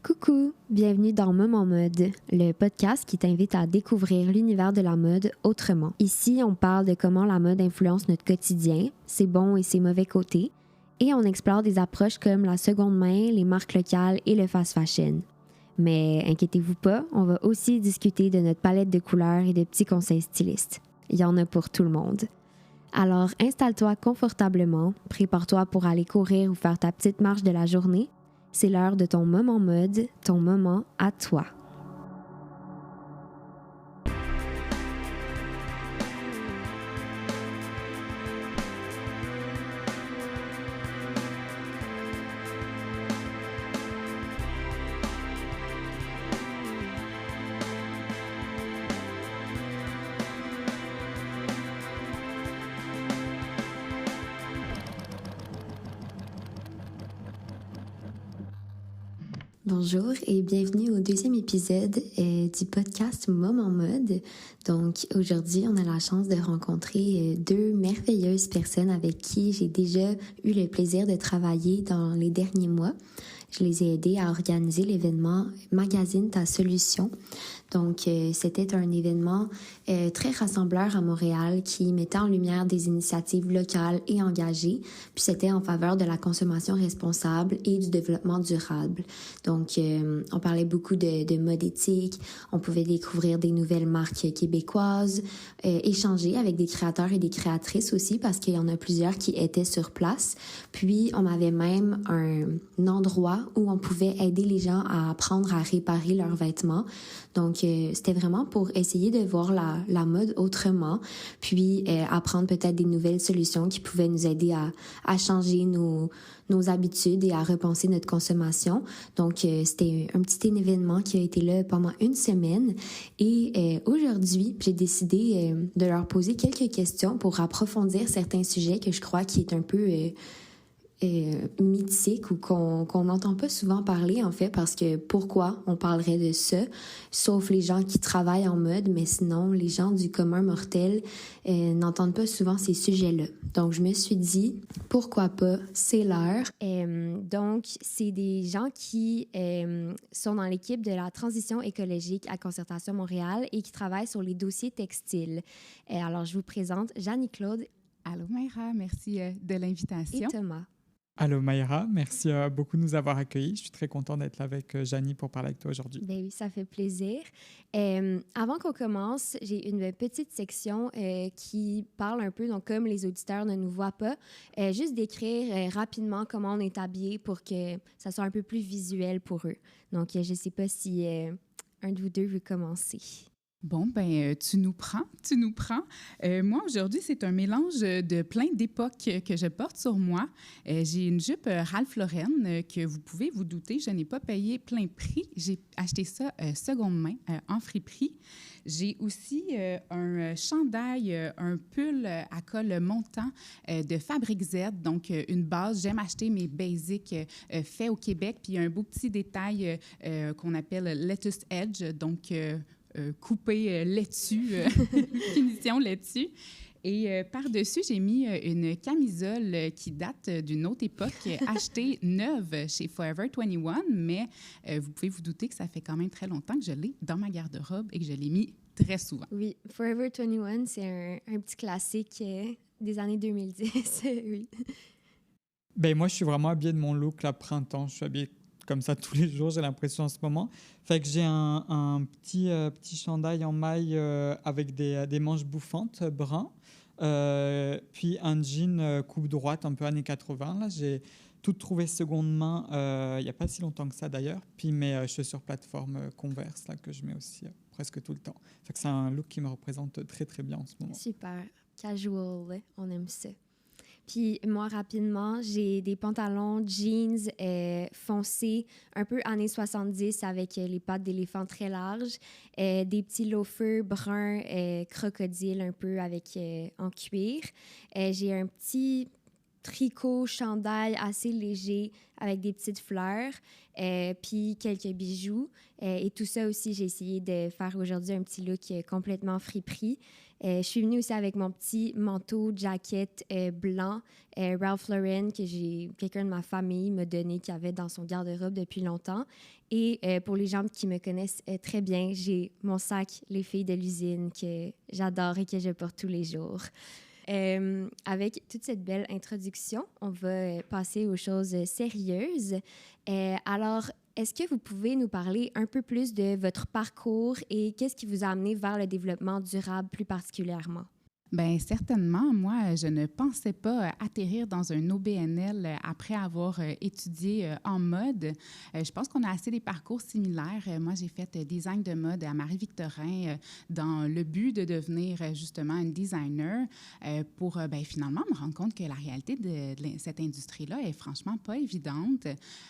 Coucou, bienvenue dans Moment Mode, le podcast qui t'invite à découvrir l'univers de la mode autrement. Ici, on parle de comment la mode influence notre quotidien, ses bons et ses mauvais côtés, et on explore des approches comme la seconde main, les marques locales et le fast fashion. Mais inquiétez-vous pas, on va aussi discuter de notre palette de couleurs et de petits conseils stylistes. Il y en a pour tout le monde. Alors installe-toi confortablement, prépare-toi pour aller courir ou faire ta petite marche de la journée. C'est l'heure de ton moment mode, ton moment à toi. Bonjour et bienvenue au deuxième épisode du podcast Moment Mode. Donc aujourd'hui, on a la chance de rencontrer deux merveilleuses personnes avec qui j'ai déjà eu le plaisir de travailler dans les derniers mois. Je les ai aidés à organiser l'événement Magazine ta solution. Donc, c'était un événement très rassembleur à Montréal qui mettait en lumière des initiatives locales et engagées, puis c'était en faveur de la consommation responsable et du développement durable. Donc, on parlait beaucoup de mode éthique, on pouvait découvrir des nouvelles marques québécoises, échanger avec des créateurs et des créatrices aussi, parce qu'il y en a plusieurs qui étaient sur place. Puis, on avait même un endroit où on pouvait aider les gens à apprendre à réparer leurs vêtements. Donc, c'était vraiment pour essayer de voir la mode autrement, puis apprendre peut-être des nouvelles solutions qui pouvaient nous aider à changer nos habitudes et à repenser notre consommation. Donc, c'était un petit événement qui a été là pendant une semaine. Et aujourd'hui, j'ai décidé de leur poser quelques questions pour approfondir certains sujets que je crois qui est un peu mythique ou qu'on n'entend pas souvent parler, en fait, parce que pourquoi on parlerait de ça, sauf les gens qui travaillent en mode, mais sinon, les gens du commun mortel n'entendent pas souvent ces sujets-là. Donc, je me suis dit, pourquoi pas, c'est l'heure. Donc, c'est des gens qui sont dans l'équipe de la transition écologique à Concertation Montréal et qui travaillent sur les dossiers textiles. Alors, je vous présente Jeannie-Claude. Allô Mayra, merci de l'invitation. Et Thomas. Allô Mayra, merci beaucoup de nous avoir accueillis. Je suis très content d'être là avec Jeannie pour parler avec toi aujourd'hui. Ben oui, ça fait plaisir. Avant qu'on commence, j'ai une petite section qui parle un peu, donc comme les auditeurs ne nous voient pas, juste décrire rapidement comment on est habillé pour que ça soit un peu plus visuel pour eux. Donc, je ne sais pas si un de vous deux veut commencer. Bon, ben tu nous prends. Moi, aujourd'hui, c'est un mélange de plein d'époques que je porte sur moi. J'ai une jupe Ralph Lauren que vous pouvez vous douter, je n'ai pas payé plein prix. J'ai acheté ça seconde main, en friperie. J'ai aussi un chandail, un pull à col montant de Fabrique Z, donc une base. J'aime acheter mes basics faits au Québec, puis il y a un beau petit détail qu'on appelle Lettuce Edge, donc coupé laitue, finition laitue. Et par-dessus, j'ai mis une camisole qui date d'une autre époque, achetée neuve chez Forever 21, mais vous pouvez vous douter que ça fait quand même très longtemps que je l'ai dans ma garde-robe et que je l'ai mis très souvent. Oui, Forever 21, c'est un petit classique des années 2010, oui. Ben, moi, je suis vraiment habillé de mon look là, printemps. Je suis habillé comme ça tous les jours, j'ai l'impression en ce moment. Fait que j'ai un petit chandail en maille avec des manches bouffantes brun, puis un jean coupe droite un peu années 80. Là, j'ai tout trouvé seconde main il n'y a pas si longtemps que ça d'ailleurs. Puis mes chaussures plateforme Converse là, que je mets aussi presque tout le temps. Fait que c'est un look qui me représente très très bien en ce moment. Super, casual, on aime ça. Puis moi, rapidement, j'ai des pantalons jeans foncés, un peu années 70 avec les pattes d'éléphant très larges, des petits loafers bruns crocodile un peu avec en cuir. J'ai un petit tricot, chandail assez léger avec des petites fleurs, puis quelques bijoux. Et tout ça aussi, j'ai essayé de faire aujourd'hui un petit look complètement friperie. Je suis venue aussi avec mon petit manteau, jacket blanc, Ralph Lauren, que quelqu'un de ma famille m'a donné, qui avait dans son garde-robe depuis longtemps. Et pour les gens qui me connaissent très bien, j'ai mon sac Les Filles de l'usine que j'adore et que je porte tous les jours. Avec toute cette belle introduction, on va passer aux choses sérieuses. Alors, est-ce que vous pouvez nous parler un peu plus de votre parcours et qu'est-ce qui vous a amené vers le développement durable plus particulièrement? Bien, certainement. Moi, je ne pensais pas atterrir dans un OBNL après avoir étudié en mode. Je pense qu'on a assez des parcours similaires. Moi, j'ai fait design de mode à Marie-Victorin dans le but de devenir justement une designer pour finalement me rendre compte que la réalité de cette industrie-là est franchement pas évidente.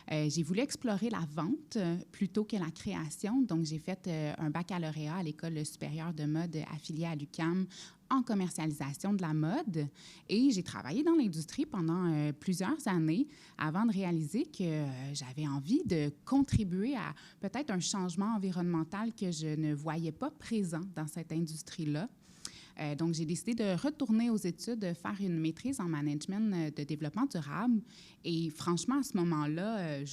J'ai voulu explorer la vente plutôt que la création. Donc, j'ai fait un baccalauréat à l'École supérieure de mode affiliée à l'UQAM en commercialisation de la mode et j'ai travaillé dans l'industrie pendant plusieurs années avant de réaliser que j'avais envie de contribuer à peut-être un changement environnemental que je ne voyais pas présent dans cette industrie-là. Donc, j'ai décidé de retourner aux études, faire une maîtrise en management de développement durable et franchement, à ce moment-là,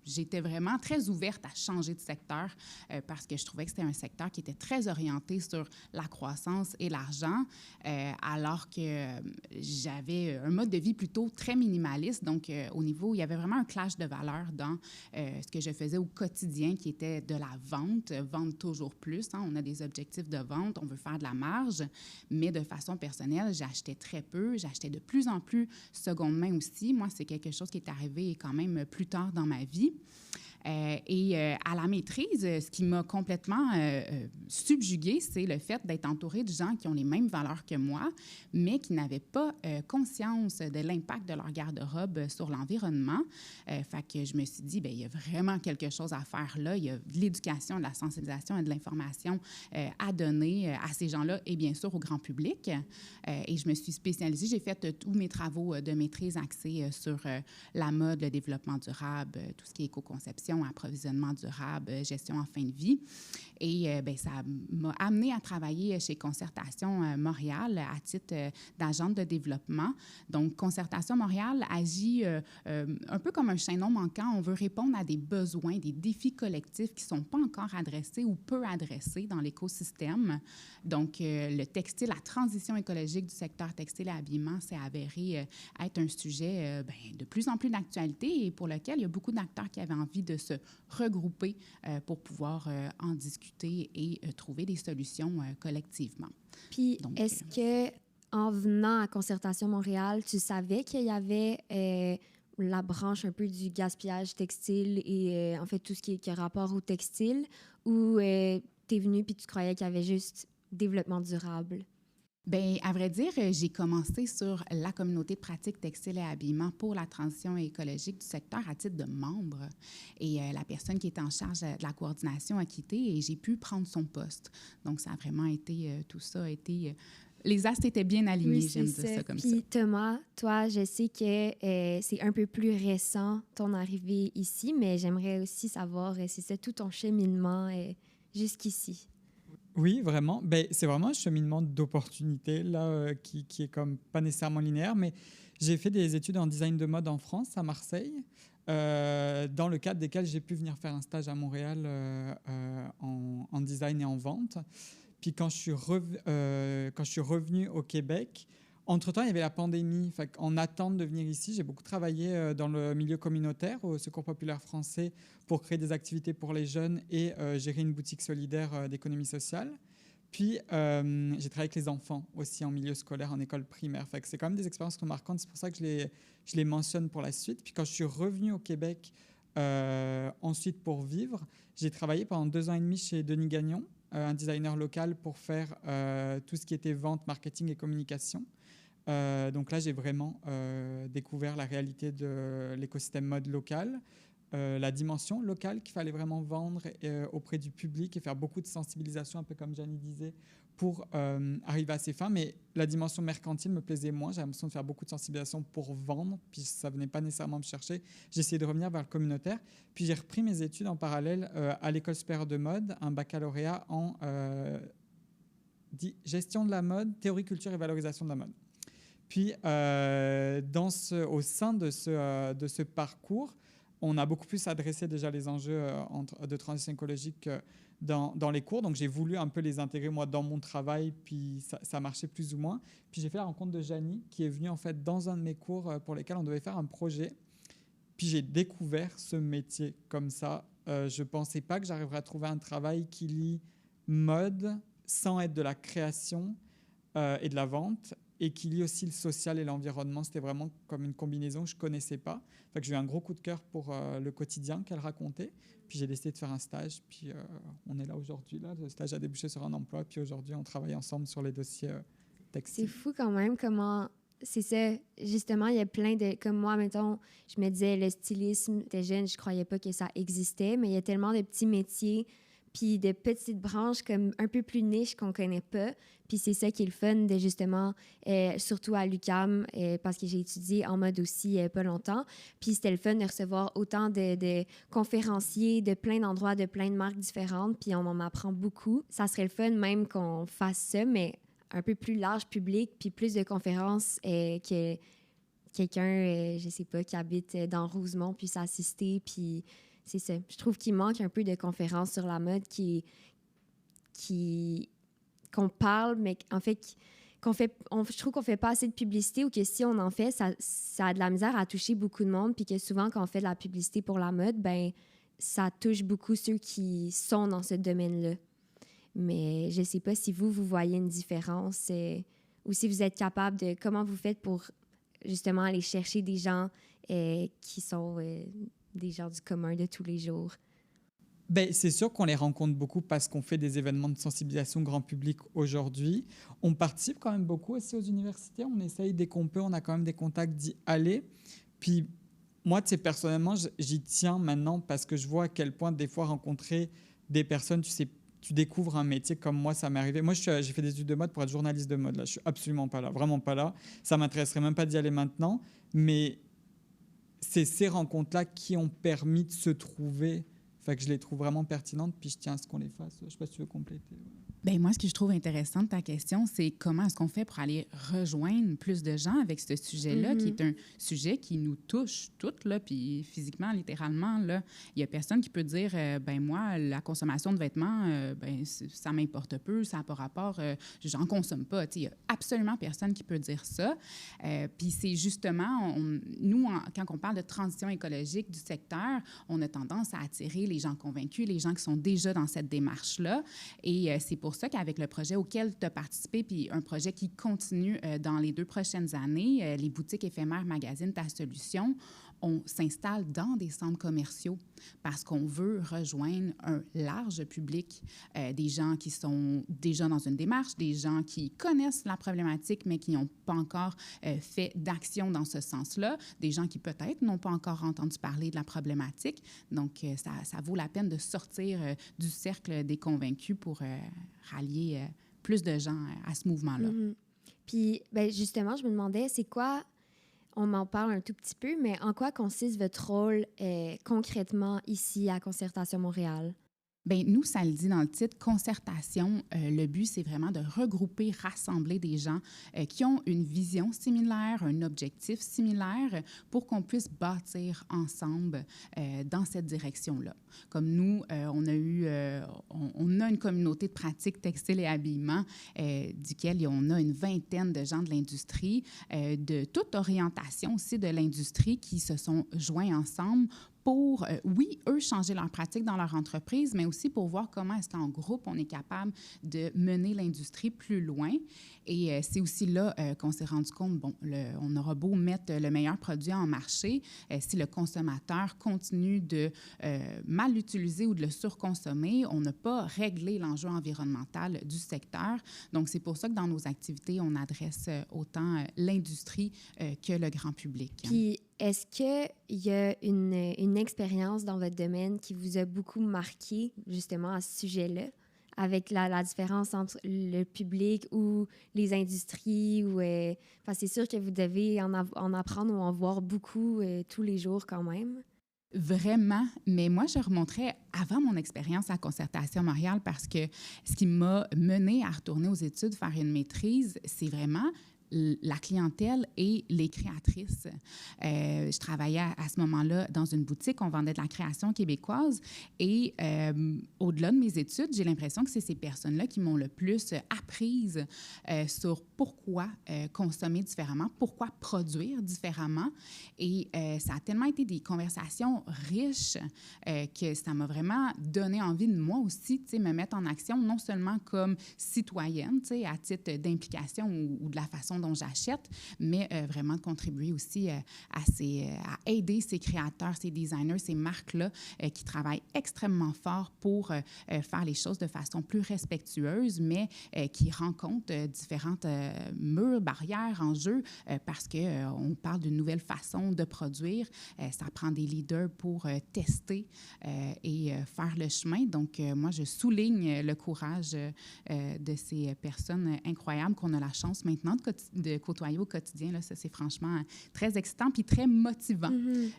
j'étais vraiment très ouverte à changer de secteur parce que je trouvais que c'était un secteur qui était très orienté sur la croissance et l'argent, alors que j'avais un mode de vie plutôt très minimaliste. Donc, au niveau, il y avait vraiment un clash de valeurs dans ce que je faisais au quotidien, qui était de la vente, vendre toujours plus. Hein. On a des objectifs de vente, on veut faire de la marge, mais de façon personnelle, j'achetais très peu, j'achetais de plus en plus seconde main aussi. Moi, c'est quelque chose qui est arrivé quand même plus tard dans ma vie. À la maîtrise, ce qui m'a complètement subjuguée, c'est le fait d'être entourée de gens qui ont les mêmes valeurs que moi, mais qui n'avaient pas conscience de l'impact de leur garde-robe sur l'environnement. Fait que je me suis dit, bien, il y a vraiment quelque chose à faire là. Il y a de l'éducation, de la sensibilisation et de l'information à donner à ces gens-là et bien sûr au grand public. Et je me suis spécialisée. J'ai fait tous mes travaux de maîtrise axés sur la mode, le développement durable, tout ce qui est éco-conception, approvisionnement durable, gestion en fin de vie. Et ça m'a amenée à travailler chez Concertation Montréal à titre d'agente de développement. Donc, Concertation Montréal agit un peu comme un chaînon manquant. On veut répondre à des besoins, des défis collectifs qui ne sont pas encore adressés ou peu adressés dans l'écosystème. Donc, le textile, la transition écologique du secteur textile et habillement s'est avéré être un sujet de plus en plus d'actualité et pour lequel il y a beaucoup d'acteurs qui avaient envie de se regrouper pour pouvoir en discuter et trouver des solutions collectivement. Puis, donc, est-ce que en venant à Concertation Montréal, tu savais qu'il y avait la branche un peu du gaspillage textile et en fait tout ce qui a rapport au textile ou t'es venu puis tu croyais qu'il y avait juste développement durable? Bien, à vrai dire, j'ai commencé sur la communauté de pratique textile et habillement pour la transition écologique du secteur à titre de membre. Et la personne qui était en charge de la coordination a quitté et j'ai pu prendre son poste. Donc, ça a vraiment été, tout ça a été... les astres étaient bien alignés, oui, j'aime dire ça comme Puis, ça. Puis Thomas, toi, je sais que c'est un peu plus récent ton arrivée ici, mais j'aimerais aussi savoir, c'est ça, tout ton cheminement jusqu'ici. Oui, vraiment. Ben, c'est vraiment un cheminement d'opportunités là, qui est comme pas nécessairement linéaire, mais j'ai fait des études en design de mode en France, à Marseille, dans le cadre desquelles j'ai pu venir faire un stage à Montréal en design et en vente. Puis quand je suis revenu au Québec, entre-temps, il y avait la pandémie. En attente de venir ici, j'ai beaucoup travaillé dans le milieu communautaire, au Secours populaire français, pour créer des activités pour les jeunes et gérer une boutique solidaire d'économie sociale. Puis, j'ai travaillé avec les enfants aussi en milieu scolaire, en école primaire. C'est quand même des expériences remarquantes. C'est pour ça que je les mentionne pour la suite. Puis quand je suis revenu au Québec, ensuite pour vivre, j'ai travaillé pendant 2 ans et demi chez Denis Gagnon, un designer local pour faire tout ce qui était vente, marketing et communication. Donc là, j'ai vraiment découvert la réalité de l'écosystème mode local, la dimension locale qu'il fallait vraiment vendre auprès du public et faire beaucoup de sensibilisation, un peu comme Janie disait, pour arriver à ses fins. Mais la dimension mercantile me plaisait moins. J'avais l'impression de faire beaucoup de sensibilisation pour vendre, puis ça ne venait pas nécessairement me chercher. J'ai essayé de revenir vers le communautaire. Puis j'ai repris mes études en parallèle à l'École supérieure de mode, un baccalauréat en dit gestion de la mode, théorie, culture et valorisation de la mode. Puis, au sein de ce parcours, on a beaucoup plus adressé déjà les enjeux de transition écologique dans les cours. Donc, j'ai voulu un peu les intégrer, moi, dans mon travail, puis ça marchait plus ou moins. Puis, j'ai fait la rencontre de Janie, qui est venue, en fait, dans un de mes cours pour lesquels on devait faire un projet. Puis, j'ai découvert ce métier comme ça. Je ne pensais pas que j'arriverais à trouver un travail qui lie mode sans être de la création et de la vente, et qui lie aussi le social et l'environnement. C'était vraiment comme une combinaison que je ne connaissais pas. Fait que j'ai eu un gros coup de cœur pour le quotidien qu'elle racontait. Puis j'ai décidé de faire un stage. Puis on est là aujourd'hui. Là. Le stage a débouché sur un emploi. Puis aujourd'hui, on travaille ensemble sur les dossiers textiles. C'est fou quand même comment... C'est ça, justement, il y a plein de... Comme moi, mettons, je me disais, le stylisme, j'étais jeune, je croyais pas que ça existait, mais il y a tellement de petits métiers puis de petites branches comme un peu plus niches qu'on connaît pas. Puis c'est ça qui est le fun de justement, surtout à l'UQAM, parce que j'ai étudié en mode aussi pas longtemps. Puis c'était le fun de recevoir autant de conférenciers de plein d'endroits, de plein de marques différentes. Puis on en apprend beaucoup. Ça serait le fun même qu'on fasse ça, mais un peu plus large public, puis plus de conférences que quelqu'un, je sais pas, qui habite dans Rosemont puisse assister. Puis c'est ça. Je trouve qu'il manque un peu de conférences sur la mode qu'on parle, mais en fait, je trouve qu'on fait pas assez de publicité, ou que si on en fait, ça a de la misère à toucher beaucoup de monde, puis que souvent, quand on fait de la publicité pour la mode, ben ça touche beaucoup ceux qui sont dans ce domaine-là. Mais je sais pas si vous voyez une différence ou si vous êtes capable de... Comment vous faites pour justement aller chercher des gens qui sont... des gens du commun de tous les jours? Ben, c'est sûr qu'on les rencontre beaucoup parce qu'on fait des événements de sensibilisation grand public aujourd'hui. On participe quand même beaucoup aussi aux universités. On essaye dès qu'on peut, on a quand même des contacts d'y aller. Puis moi, tu sais, personnellement, j'y tiens maintenant parce que je vois à quel point des fois rencontrer des personnes, tu sais, tu découvres un métier comme moi, ça m'est arrivé. Moi, j'ai fait des études de mode pour être journaliste de mode. Là, je suis absolument pas là, vraiment pas là. Ça m'intéresserait même pas d'y aller maintenant. Mais c'est ces rencontres-là qui ont permis de se trouver. Fait que je les trouve vraiment pertinentes, puis je tiens à ce qu'on les fasse. Je ne sais pas si tu veux compléter. Bien, moi, ce que je trouve intéressant de ta question, c'est comment est-ce qu'on fait pour aller rejoindre plus de gens avec ce sujet-là, qui est un sujet qui nous touche toutes, là, puis physiquement, littéralement, là. Il n'y a personne qui peut dire, ben moi, la consommation de vêtements, ben ça m'importe peu, ça n'a pas rapport, j'en consomme pas. Il n'y a absolument personne qui peut dire ça. Puis c'est justement, quand on parle de transition écologique du secteur, on a tendance à attirer les gens convaincus, les gens qui sont déjà dans cette démarche-là. Et c'est pour ça qu'avec le projet auquel tu as participé, puis un projet qui continue dans les 2 prochaines années, les boutiques éphémères magazine Ta Solution, on s'installe dans des centres commerciaux parce qu'on veut rejoindre un large public, des gens qui sont déjà dans une démarche, des gens qui connaissent la problématique mais qui n'ont pas encore fait d'action dans ce sens-là, des gens qui peut-être n'ont pas encore entendu parler de la problématique. Donc, ça vaut la peine de sortir du cercle des convaincus pour rallier plus de gens à ce mouvement-là. Mm-hmm. Puis, ben, justement, je me demandais, c'est quoi... On m'en parle un tout petit peu, mais en quoi consiste votre rôle concrètement ici à Concertation Montréal? Bien, nous, ça le dit dans le titre, concertation. Le but, c'est vraiment de regrouper, rassembler des gens qui ont une vision similaire, un objectif similaire pour qu'on puisse bâtir ensemble dans cette direction-là. Comme nous, on a une communauté de pratique textile et habillement duquel on a une vingtaine de gens de l'industrie, de toute orientation aussi de l'industrie qui se sont joints ensemble pour, oui, eux, changer leur pratique dans leur entreprise, mais aussi pour voir comment est-ce qu'en groupe, on est capable de mener l'industrie plus loin. Et c'est aussi là qu'on s'est rendu compte, bon, on aura beau mettre le meilleur produit en marché, si le consommateur continue de mal l'utiliser ou de le surconsommer, on n'a pas réglé l'enjeu environnemental du secteur. Donc, c'est pour ça que dans nos activités, on adresse autant l'industrie que le grand public. Puis, est-ce qu'il y a une expérience dans votre domaine qui vous a beaucoup marqué, justement, à ce sujet-là, avec la différence entre le public ou les industries? C'est sûr que vous devez en apprendre ou en voir beaucoup tous les jours quand même. Vraiment, mais moi, je remonterais avant mon expérience à Concertation Montréal parce que ce qui m'a menée à retourner aux études, faire une maîtrise, c'est vraiment la clientèle et les créatrices. Je travaillais à ce moment-là dans une boutique, on vendait de la création québécoise et au-delà de mes études, j'ai l'impression que c'est ces personnes-là qui m'ont le plus apprise sur pourquoi consommer différemment, pourquoi produire différemment. Et ça a tellement été des conversations riches que ça m'a vraiment donné envie de moi aussi, tu sais, me mettre en action, non seulement comme citoyenne, tu sais, à titre d'implication ou de la façon dont j'achète, mais vraiment de contribuer aussi à aider ces créateurs, ces designers, ces marques-là qui travaillent extrêmement fort pour faire les choses de façon plus respectueuse, mais qui rencontrent différentes murs, barrières, enjeux, parce qu'on parle d'une nouvelle façon de produire. Ça prend des leaders pour tester et faire le chemin. Donc, moi, je souligne le courage de ces personnes incroyables qu'on a la chance maintenant de côtoyer au quotidien. Là, ça, c'est franchement très excitant puis très motivant.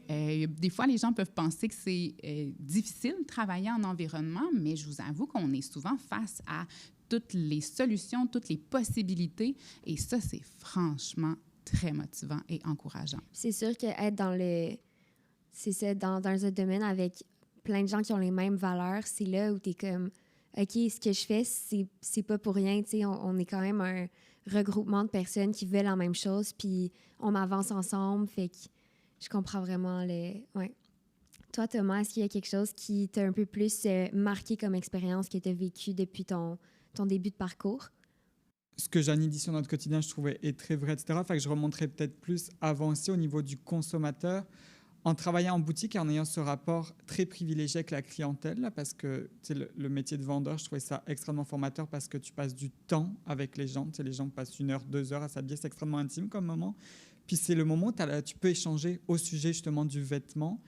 Des fois, les gens peuvent penser que c'est difficile de travailler en environnement, mais je vous avoue qu'on est souvent face à toutes les solutions, toutes les possibilités. Et ça, c'est franchement très motivant et encourageant. C'est sûr qu'être dans un domaine avec plein de gens qui ont les mêmes valeurs, c'est là où tu es comme, OK, ce que je fais, c'est pas pour rien. Tu sais, on est quand même un regroupement de personnes qui veulent la même chose, puis on avance ensemble. Fait que je comprends vraiment Ouais. Toi, Thomas, est-ce qu'il y a quelque chose qui t'a un peu plus marqué comme expérience que tu as vécu depuis ton début de parcours? Ce que Jeannie dit sur notre quotidien, je trouvais est très vrai, etc. Fait que je remonterais peut-être plus avancé au niveau du consommateur. En travaillant en boutique et en ayant ce rapport très privilégié avec la clientèle, là, parce que le métier de vendeur, je trouvais ça extrêmement formateur parce que tu passes du temps avec les gens. Les gens passent 1 heure, 2 heures à s'habiller, c'est extrêmement intime comme moment. Puis c'est le moment où tu peux échanger au sujet justement du vêtement.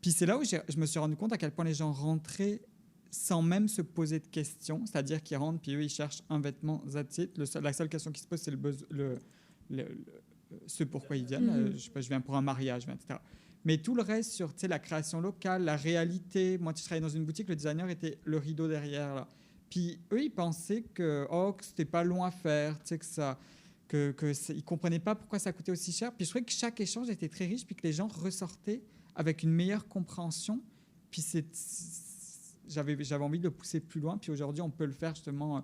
Puis c'est là où je me suis rendu compte à quel point les gens rentraient sans même se poser de questions, c'est-à-dire qu'ils rentrent puis eux, ils cherchent un vêtement, that's it. La seule question qui se pose, c'est ce pourquoi ils viennent. Je sais pas, je viens pour un mariage, etc. Mais tout le reste sur la création locale, la réalité. Moi, tu travaillais dans une boutique, le designer était le rideau derrière. Là. Puis eux, ils pensaient que c'était pas long à faire, ils ne comprenaient pas pourquoi ça coûtait aussi cher. Puis je trouvais que chaque échange était très riche, puis que les gens ressortaient avec une meilleure compréhension. Puis j'avais envie de le pousser plus loin. Puis aujourd'hui, on peut le faire justement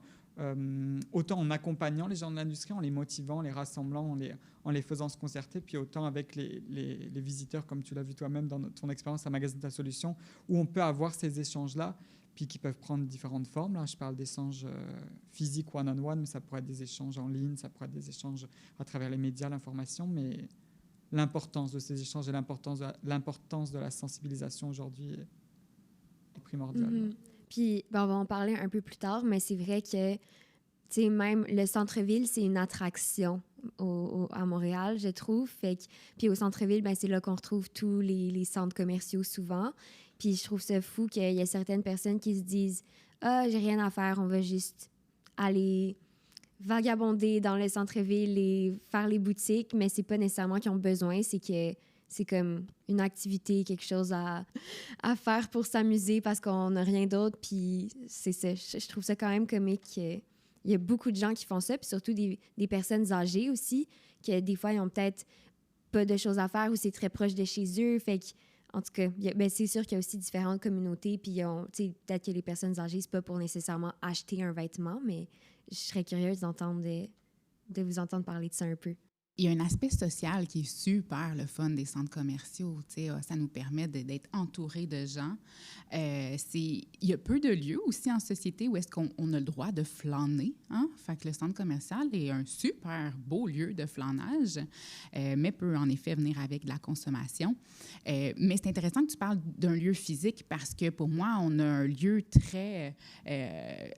autant en accompagnant les gens de l'industrie, en les motivant, en les rassemblant, en les faisant se concerter, puis autant avec les visiteurs, comme tu l'as vu toi-même dans ton expérience à Magazine Ta Solution, où on peut avoir ces échanges-là, puis qui peuvent prendre différentes formes. Là, je parle d'échanges physiques one-on-one, mais ça pourrait être des échanges en ligne, ça pourrait être des échanges à travers les médias, l'information, mais l'importance de ces échanges et l'importance de la sensibilisation aujourd'hui est primordiale. Puis, on va en parler un peu plus tard, mais c'est vrai que, même le centre-ville, c'est une attraction à Montréal, je trouve. Puis au centre-ville, c'est là qu'on retrouve tous les centres commerciaux souvent. Puis je trouve ça fou qu'il y a certaines personnes qui se disent « Ah, j'ai rien à faire, on va juste aller vagabonder dans le centre-ville et faire les boutiques. » Mais c'est pas nécessairement qu'ils ont besoin, c'est que c'est comme une activité, quelque chose à faire pour s'amuser parce qu'on n'a rien d'autre. Puis c'est ça. Je trouve ça quand même comique. Il y a beaucoup de gens qui font ça, puis surtout des personnes âgées aussi, que des fois, ils ont peut-être pas de choses à faire ou c'est très proche de chez eux. Fait que, en tout cas, c'est sûr qu'il y a aussi différentes communautés. Puis peut-être que les personnes âgées, c'est pas pour nécessairement acheter un vêtement, mais je serais curieuse de vous entendre parler de ça un peu. Il y a un aspect social qui est super le fun des centres commerciaux. Ça nous permet d'être entouré de gens. Il y a peu de lieux aussi en société où est-ce qu'on a le droit de flâner. Hein? Fait que le centre commercial est un super beau lieu de flânage, mais peut en effet venir avec de la consommation. Mais c'est intéressant que tu parles d'un lieu physique parce que pour moi, on a un lieu très...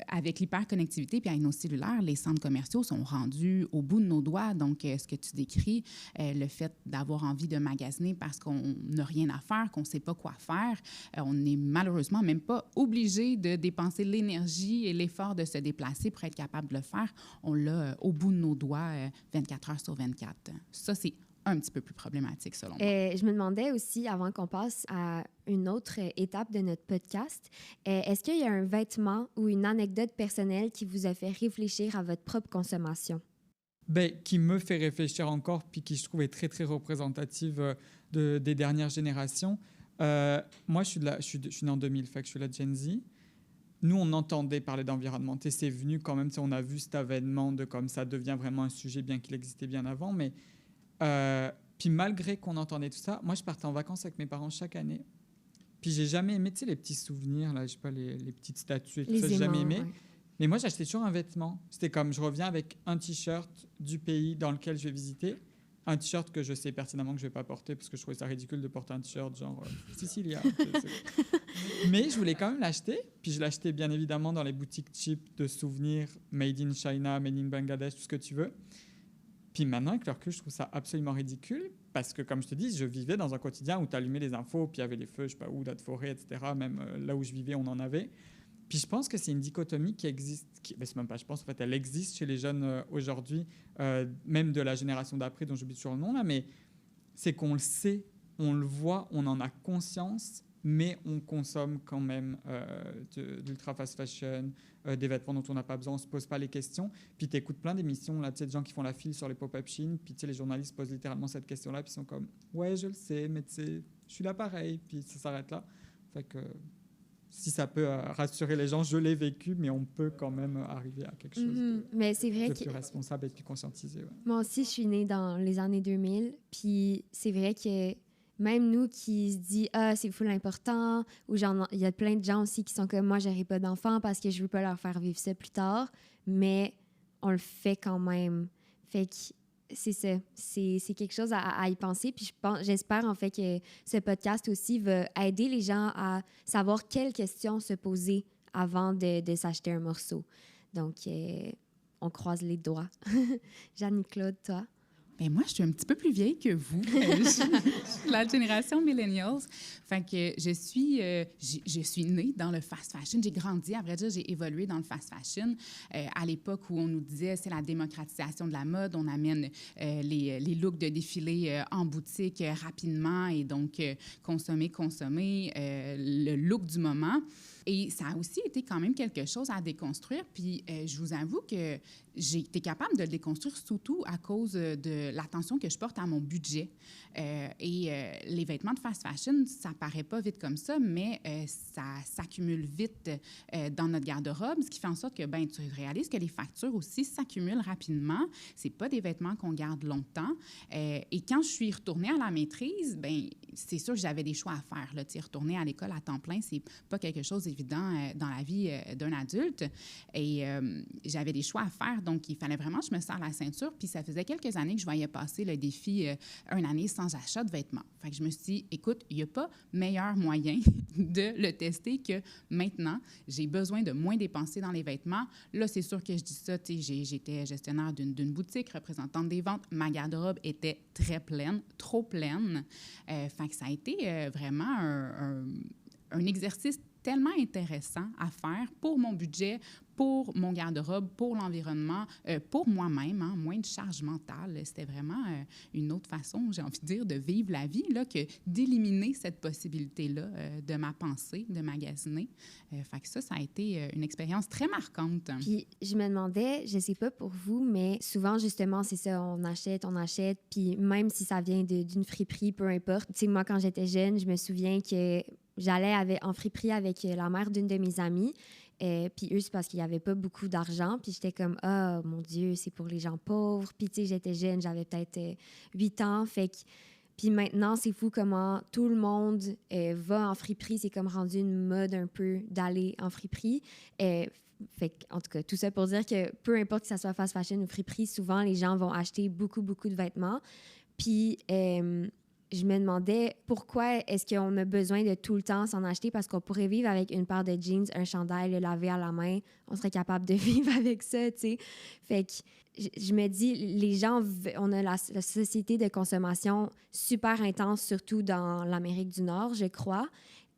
avec l'hyperconnectivité puis avec nos cellulaires, les centres commerciaux sont rendus au bout de nos doigts. Donc, ce que tu décris, le fait d'avoir envie de magasiner parce qu'on n'a rien à faire, qu'on ne sait pas quoi faire, on n'est malheureusement même pas obligé de dépenser l'énergie et l'effort de se déplacer pour être capable de le faire. On l'a au bout de nos doigts 24 heures sur 24. Ça, c'est un petit peu plus problématique, selon moi. Je me demandais aussi, avant qu'on passe à une autre étape de notre podcast, est-ce qu'il y a un vêtement ou une anecdote personnelle qui vous a fait réfléchir à votre propre consommation? Ben, qui me fait réfléchir encore, puis qui je trouve est très, très représentative des dernières générations. Moi, je suis né en 2000, fait que je suis la Gen Z. Nous, on entendait parler d'environnement. C'est venu quand même, on a vu cet avènement de comme ça devient vraiment un sujet, bien qu'il existait bien avant. Mais puis malgré qu'on entendait tout ça, moi, je partais en vacances avec mes parents chaque année. Puis j'ai jamais aimé, tu sais, les petits souvenirs, là, je sais pas, les petites statues et tout ça, j'ai jamais aimé. Ouais. Mais moi, j'achetais toujours un vêtement. C'était comme, je reviens avec un T-shirt du pays dans lequel je vais visiter, un T-shirt que je sais pertinemment que je vais pas porter parce que je trouvais ça ridicule de porter un T-shirt genre Sicilia. Mais je voulais quand même l'acheter. Puis je l'achetais bien évidemment dans les boutiques cheap de souvenirs, made in China, made in Bangladesh, tout ce que tu veux. Puis maintenant, avec le recul, je trouve ça absolument ridicule parce que, comme je te dis, je vivais dans un quotidien où tu allumais les infos, puis il y avait les feux, je sais pas où, dans la forêt, etc. Même là où je vivais, on en avait. Puis je pense que c'est une dichotomie qui existe, c'est même pas, je pense en fait, elle existe chez les jeunes aujourd'hui, même de la génération d'après, dont j'oublie toujours le nom là, mais c'est qu'on le sait, on le voit, on en a conscience, mais on consomme quand même d'ultra fast fashion, des vêtements dont on n'a pas besoin, on se pose pas les questions. Puis tu écoutes plein d'émissions là, tu sais, de gens qui font la file sur les pop-up Shein, puis tu sais, les journalistes posent littéralement cette question-là, puis ils sont comme ouais, je le sais, mais tu sais, je suis là pareil, puis ça s'arrête là. Fait que si ça peut rassurer les gens, je l'ai vécu, mais on peut quand même arriver à quelque chose mais c'est vrai de plus responsable et plus conscientisé. Ouais. Moi aussi, je suis née dans les années 2000, puis c'est vrai que même nous qui se dit c'est full important, ou genre il y a plein de gens aussi qui sont comme moi, j'aurai pas d'enfants parce que je veux pas leur faire vivre ça plus tard, mais on le fait quand même. Fait que c'est ça, c'est quelque chose à y penser. Puis j'espère en fait que ce podcast aussi va aider les gens à savoir quelles questions se poser avant de s'acheter un morceau. Donc, on croise les doigts. Jeanne-Claude, toi? Bien, moi, je suis un petit peu plus vieille que vous. Je suis la génération millennials. Fait que je suis née dans le fast fashion. J'ai grandi, à vrai dire, j'ai évolué dans le fast fashion. À l'époque où on nous disait c'est la démocratisation de la mode, on amène les looks de défilé en boutique rapidement et donc consommer, le look du moment. Et ça a aussi été quand même quelque chose à déconstruire. Puis je vous avoue que j'ai été capable de le déconstruire surtout à cause de l'attention que je porte à mon budget. Les vêtements de fast fashion, ça paraît pas vite comme ça, mais ça s'accumule vite dans notre garde-robe, ce qui fait en sorte que tu réalises que les factures aussi s'accumulent rapidement. C'est pas des vêtements qu'on garde longtemps. Et quand je suis retournée à la maîtrise, c'est sûr que j'avais des choix à faire. Là. Retourner à l'école à temps plein, c'est pas quelque chose d'évident dans la vie d'un adulte. Et j'avais des choix à faire, donc il fallait vraiment que je me serre la ceinture. Puis ça faisait quelques années que je voyais passer le défi une année sans achat de vêtements. Fait que je me suis dit, écoute, il n'y a pas meilleur moyen de le tester que maintenant, j'ai besoin de moins dépenser dans les vêtements. Là, c'est sûr que je dis ça, j'étais gestionnaire d'une boutique, représentante des ventes. Ma garde-robe était très pleine, trop pleine. Fait que ça a été vraiment un exercice tellement intéressant à faire pour mon budget, pour mon garde-robe, pour l'environnement, pour moi-même, moins de charge mentale. C'était vraiment une autre façon, j'ai envie de dire, de vivre la vie là, que d'éliminer cette possibilité-là de ma pensée, de magasiner. Fait que ça a été une expérience très marquante. Puis je me demandais, je sais pas pour vous, mais souvent, justement, c'est ça, on achète, puis même si ça vient d'une friperie, peu importe. Tu sais, moi, quand j'étais jeune, je me souviens que j'allais en friperie avec la mère d'une de mes amies. Puis eux, c'est parce qu'il n'y avait pas beaucoup d'argent. Puis j'étais comme, ah, mon Dieu, c'est pour les gens pauvres. Puis, tu sais, j'étais jeune, j'avais peut-être 8 ans. Fait que, puis maintenant, c'est fou comment tout le monde va en friperie. C'est comme rendu une mode un peu d'aller en friperie. Fait que, en tout cas, tout ça pour dire que peu importe que ça soit fast fashion ou friperie, souvent, les gens vont acheter beaucoup, beaucoup de vêtements. Puis, je me demandais pourquoi est-ce qu'on a besoin de tout le temps s'en acheter, parce qu'on pourrait vivre avec une paire de jeans, un chandail, le laver à la main. On serait capable de vivre avec ça, tu sais. Fait que je me dis, les gens, on a la société de consommation super intense, surtout dans l'Amérique du Nord, je crois.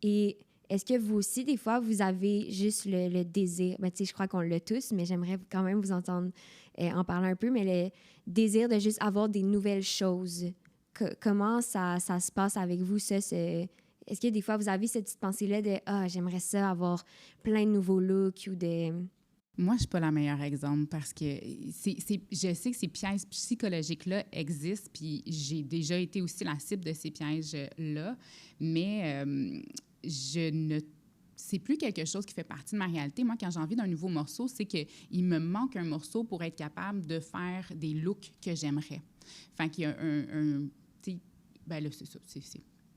Et est-ce que vous aussi, des fois, vous avez juste le désir, tu sais, je crois qu'on l'a tous, mais j'aimerais quand même vous entendre en parler un peu, mais le désir de juste avoir des nouvelles choses comment ça se passe avec vous, ça? Est-ce que des fois, vous avez cette petite pensée-là de « Ah, j'aimerais ça avoir plein de nouveaux looks » ou de... Moi, je ne suis pas la meilleure exemple parce que je sais que ces pièges psychologiques-là existent, puis j'ai déjà été aussi la cible de ces pièges-là, mais c'est plus quelque chose qui fait partie de ma réalité. Moi, quand j'ai envie d'un nouveau morceau, c'est qu'il me manque un morceau pour être capable de faire des looks que j'aimerais. Fait qu'il y a ben là, c'est ça,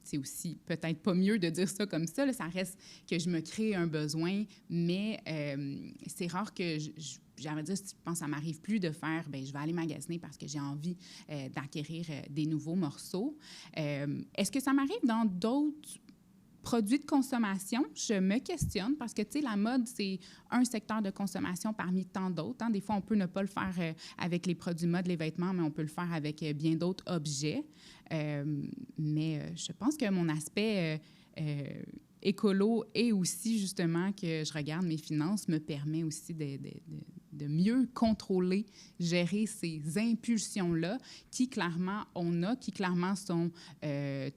c'est aussi peut-être pas mieux de dire ça comme ça. Là, ça reste que je me crée un besoin, mais c'est rare que j'aimerais dire, je pense que ça m'arrive plus de faire, ben je vais aller magasiner parce que j'ai envie d'acquérir des nouveaux morceaux. Est-ce que ça m'arrive dans d'autres produits de consommation? Je me questionne parce que, tu sais, la mode, c'est un secteur de consommation parmi tant d'autres. Hein. Des fois, on peut ne pas le faire avec les produits mode, les vêtements, mais on peut le faire avec bien d'autres objets. Mais je pense que mon aspect écolo et aussi, justement, que je regarde mes finances me permet aussi de mieux contrôler, gérer ces impulsions-là qui clairement qui clairement sont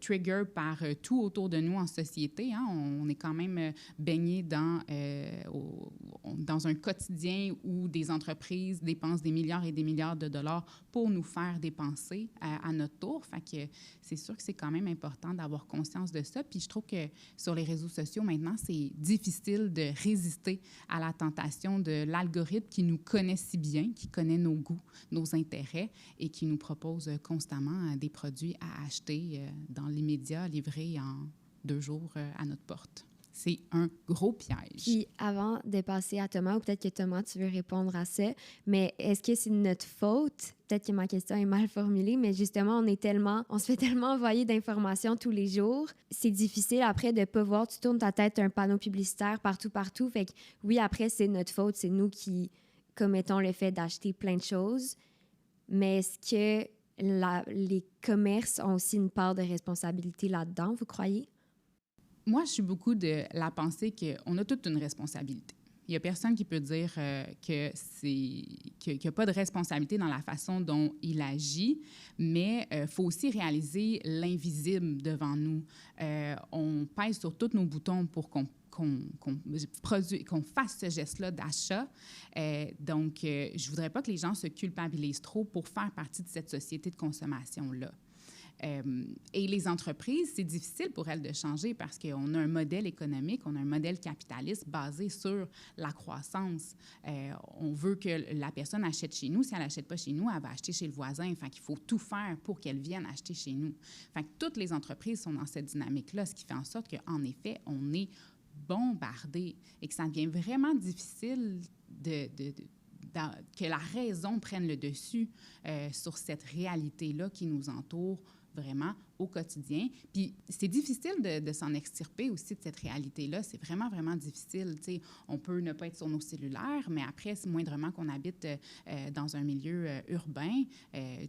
trigger par tout autour de nous en société. Hein. On est quand même baigné dans un quotidien où des entreprises dépensent des milliards et des milliards de dollars pour nous faire dépenser à notre tour. Fait que c'est sûr que c'est quand même important d'avoir conscience de ça. Puis je trouve que sur les réseaux sociaux, maintenant, c'est difficile de résister à la tentation de l'algorithme qui nous connaît si bien, qui connaît nos goûts, nos intérêts et qui nous propose constamment des produits à acheter dans l'immédiat, livrés en 2 jours à notre porte. C'est un gros piège. Puis avant de passer à Thomas, ou peut-être que Thomas, tu veux répondre à ça, mais est-ce que c'est notre faute? Peut-être que ma question est mal formulée, mais justement, on se fait tellement envoyer d'informations tous les jours. C'est difficile après de ne pas voir, tu tournes ta tête un panneau publicitaire partout. Fait que oui, après, c'est notre faute, c'est nous qui commettons le fait d'acheter plein de choses. Mais est-ce que les commerces ont aussi une part de responsabilité là-dedans, vous croyez? Moi, je suis beaucoup de la pensée qu'on a toute une responsabilité. Il n'y a personne qui peut dire qu'il n'y a pas de responsabilité dans la façon dont il agit, mais il faut aussi réaliser l'invisible devant nous. On pèse sur tous nos boutons pour qu'on fasse ce geste-là d'achat. Donc, je ne voudrais pas que les gens se culpabilisent trop pour faire partie de cette société de consommation-là. Et les entreprises, c'est difficile pour elles de changer parce qu'on a un modèle économique, on a un modèle capitaliste basé sur la croissance. On veut que la personne achète chez nous. Si elle n'achète pas chez nous, elle va acheter chez le voisin. Fait qu'il faut tout faire pour qu'elle vienne acheter chez nous. Fait que toutes les entreprises sont dans cette dynamique-là, ce qui fait en sorte qu'en effet, on est bombardé et que ça devient vraiment difficile que la raison prenne le dessus sur cette réalité-là qui nous entoure vraiment au quotidien. Puis c'est difficile de s'en extirper aussi de cette réalité-là. C'est vraiment, vraiment difficile. T'sais, on peut ne pas être sur nos cellulaires, mais après, c'est moindrement qu'on habite dans un milieu urbain.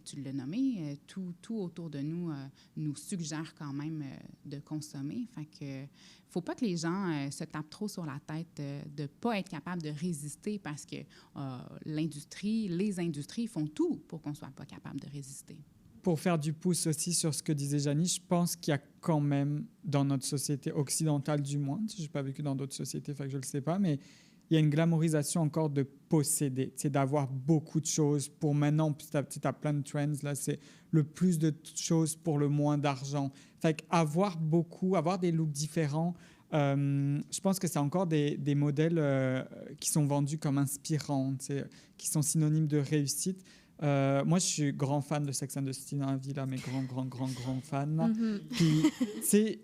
Tu l'as nommé, tout autour de nous nous suggère quand même de consommer. Fait que faut pas que les gens se tapent trop sur la tête de ne pas être capable de résister parce que les industries font tout pour qu'on ne soit pas capable de résister. Pour faire du pouce aussi sur ce que disait Janie, je pense qu'il y a quand même, dans notre société occidentale du moins, je n'ai pas vécu dans d'autres sociétés, fait que je ne le sais pas, mais il y a une glamourisation encore de posséder, d'avoir beaucoup de choses pour maintenant, petit à petit, tu as plein de trends, là, c'est le plus de choses pour le moins d'argent. Fait qu'avoir beaucoup, avoir des looks différents, je pense que c'est encore des modèles qui sont vendus comme inspirants, qui sont synonymes de réussite. Moi, je suis grand fan de Sex and the City dans la vie, là, mais grand fan. Puis,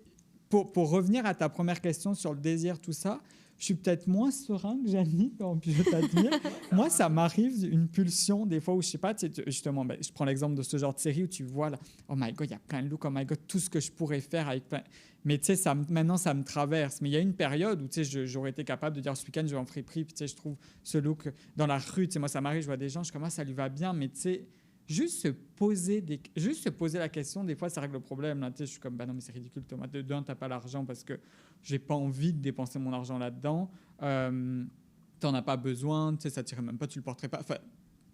pour revenir à ta première question sur le désir, tout ça, je suis peut-être moins serein que Janie, je t'admire. Moi, ça m'arrive une pulsion des fois où, je sais pas, justement, je prends l'exemple de ce genre de série où tu vois, là, oh my God, il y a plein de looks, oh my God, tout ce que je pourrais faire avec plein... Mais tu sais, maintenant, ça me traverse. Mais il y a une période où, tu sais, j'aurais été capable de dire, ce week-end, je vais en friperie, puis tu sais, je trouve ce look dans la rue, tu sais, moi, ça m'arrive, je vois des gens, je commence, ça lui va bien, mais tu sais, juste se poser la question, des fois, ça règle le problème. Là, tu sais, je suis comme, bah non, mais c'est ridicule, Thomas. De un, t'as pas l'argent parce que j'ai pas envie de dépenser mon argent là-dedans. T'en as pas besoin, tu sais, ça tirait même pas, tu le porterais pas. Enfin,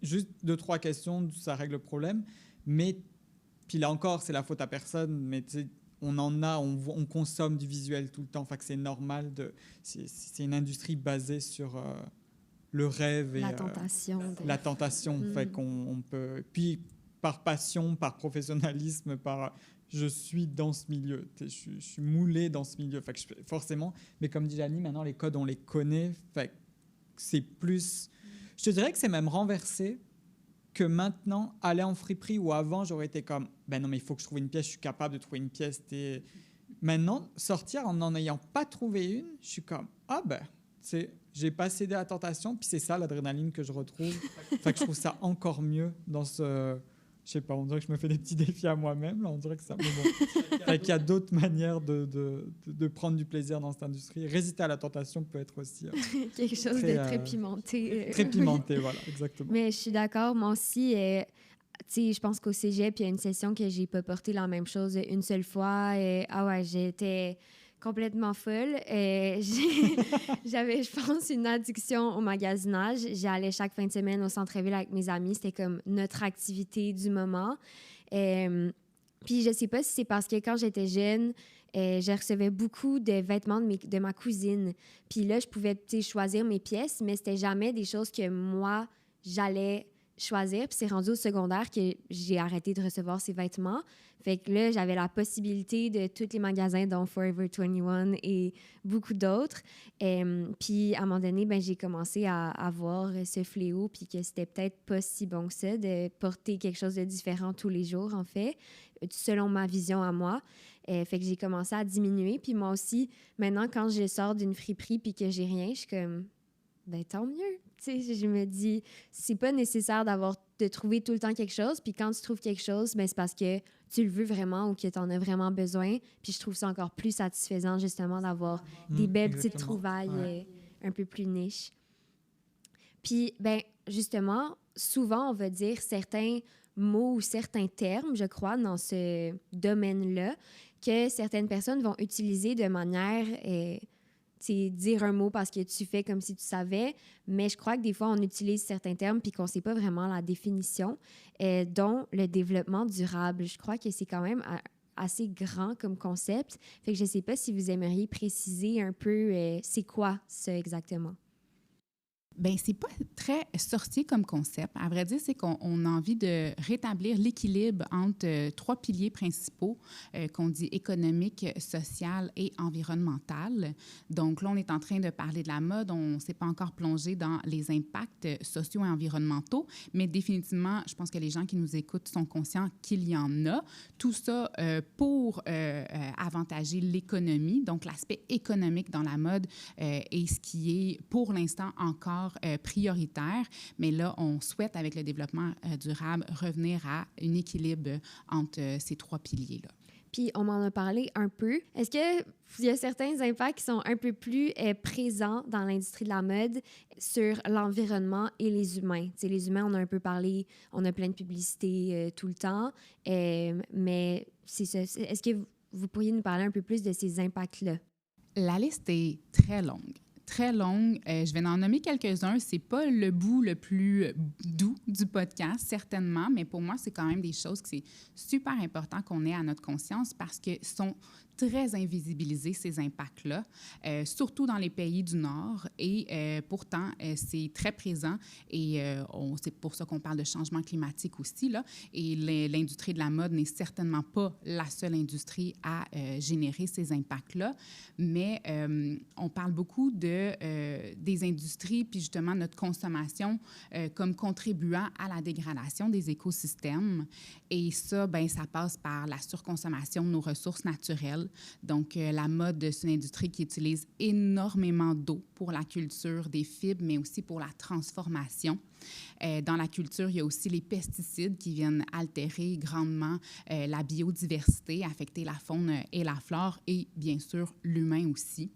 juste 2-3 questions, ça règle le problème. Mais Puis là encore, c'est la faute à personne, mais tu sais, on consomme du visuel tout le temps. Fait que c'est normal. C'est une industrie basée sur le rêve et La tentation. la tentation. Fait qu'on peut. Puis par passion, par professionnalisme, je suis dans ce milieu. Je suis moulé dans ce milieu. Fait que forcément. Mais comme dit Janie, maintenant les codes on les connaît. Fait que c'est plus. Je te dirais que c'est même renversé. Que maintenant, aller en friperie où avant, j'aurais été comme, ben non, mais il faut que je trouve une pièce, je suis capable de trouver une pièce. Maintenant, sortir en n'en ayant pas trouvé une, je suis comme, ah ben, tu sais, j'ai pas cédé à la tentation, puis c'est ça l'adrénaline que je retrouve. Fait que je trouve ça encore mieux dans ce... Je sais pas, on dirait que je me fais des petits défis à moi-même, là, on dirait que ça... Mais bon, fait qu'il y a d'autres manières de prendre du plaisir dans cette industrie. Résister à la tentation peut être aussi... quelque chose de très pimenté. Très pimenté, voilà, exactement. Mais je suis d'accord, moi aussi, tu sais, je pense qu'au cégep, il y a une session que j'ai pas porté la même chose une seule fois. Ah ouais, j'étais complètement folle. J'avais, je pense, une addiction au magasinage. J'allais chaque fin de semaine au centre-ville avec mes amis. C'était comme notre activité du moment. Puis je sais pas si c'est parce que quand j'étais jeune, je recevais beaucoup de vêtements de ma cousine. Puis là, je pouvais choisir mes pièces, mais c'était jamais des choses que moi, j'allais choisir. Puis c'est rendu au secondaire que j'ai arrêté de recevoir ces vêtements. Fait que là, j'avais la possibilité de tous les magasins, dont Forever 21 et beaucoup d'autres. Puis à un moment donné, ben, j'ai commencé à voir ce fléau, puis que c'était peut-être pas si bon que ça de porter quelque chose de différent tous les jours, en fait, selon ma vision à moi. Fait que j'ai commencé à diminuer. Puis moi aussi, maintenant, quand je sors d'une friperie puis que j'ai rien, je suis comme, ben tant mieux. Tu sais, je me dis, c'est pas nécessaire de trouver tout le temps quelque chose. Puis quand tu trouves quelque chose, ben c'est parce que tu le veux vraiment ou que tu en as vraiment besoin. Puis je trouve ça encore plus satisfaisant, justement, d'avoir des belles petites trouvailles un peu plus niches. Puis, ben justement, souvent, on va dire certains mots ou certains termes, je crois, dans ce domaine-là, que certaines personnes vont utiliser de manière... c'est dire un mot parce que tu fais comme si tu savais, mais je crois que des fois, on utilise certains termes puis qu'on ne sait pas vraiment la définition, dont le développement durable. Je crois que c'est quand même assez grand comme concept. Fait que je ne sais pas si vous aimeriez préciser un peu c'est quoi ça exactement. Bien, c'est pas très sorcier comme concept. À vrai dire, c'est qu'on a envie de rétablir l'équilibre entre trois piliers principaux qu'on dit économique, social et environnemental. Donc là, on est en train de parler de la mode. On ne s'est pas encore plongé dans les impacts sociaux et environnementaux, mais définitivement, je pense que les gens qui nous écoutent sont conscients qu'il y en a. Tout ça pour avantager l'économie. Donc, l'aspect économique dans la mode est ce qui est, pour l'instant, encore prioritaire, mais là, on souhaite, avec le développement durable, revenir à un équilibre entre ces trois piliers-là. Puis, on m'en a parlé un peu. Est-ce qu'il y a certains impacts qui sont un peu plus présents dans l'industrie de la mode sur l'environnement et les humains? T'sais, les humains, on a un peu parlé, on a plein de publicités tout le temps, mais c'est ça. Est-ce que vous pourriez nous parler un peu plus de ces impacts-là? La liste est très longue. Très longue. Je vais en nommer quelques-uns. C'est pas le bout le plus doux du podcast, certainement, mais pour moi, c'est quand même des choses que c'est super important qu'on ait à notre conscience parce que sont très invisibilisés, ces impacts-là, surtout dans les pays du Nord. Et pourtant, c'est très présent et c'est pour ça qu'on parle de changement climatique aussi, là. Et l'industrie de la mode n'est certainement pas la seule industrie à générer ces impacts-là, mais on parle beaucoup des industries, puis justement notre consommation comme contribuant à la dégradation des écosystèmes. Et ça, bien, ça passe par la surconsommation de nos ressources naturelles. Donc, la mode, c'est une industrie qui utilise énormément d'eau pour la culture des fibres, mais aussi pour la transformation. Dans la culture, il y a aussi les pesticides qui viennent altérer grandement la biodiversité, affecter la faune et la flore, et bien sûr, l'humain aussi.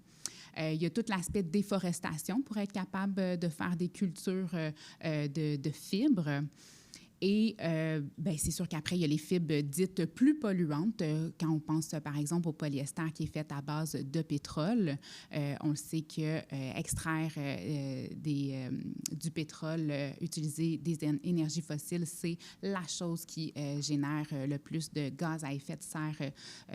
Il y a tout l'aspect de déforestation pour être capable de faire des cultures de fibres. Et c'est sûr qu'après, il y a les fibres dites plus polluantes. Quand on pense, par exemple, au polyester qui est fait à base de pétrole, on le sait que extraire du pétrole, utiliser des énergies fossiles, c'est la chose qui génère le plus de gaz à effet de serre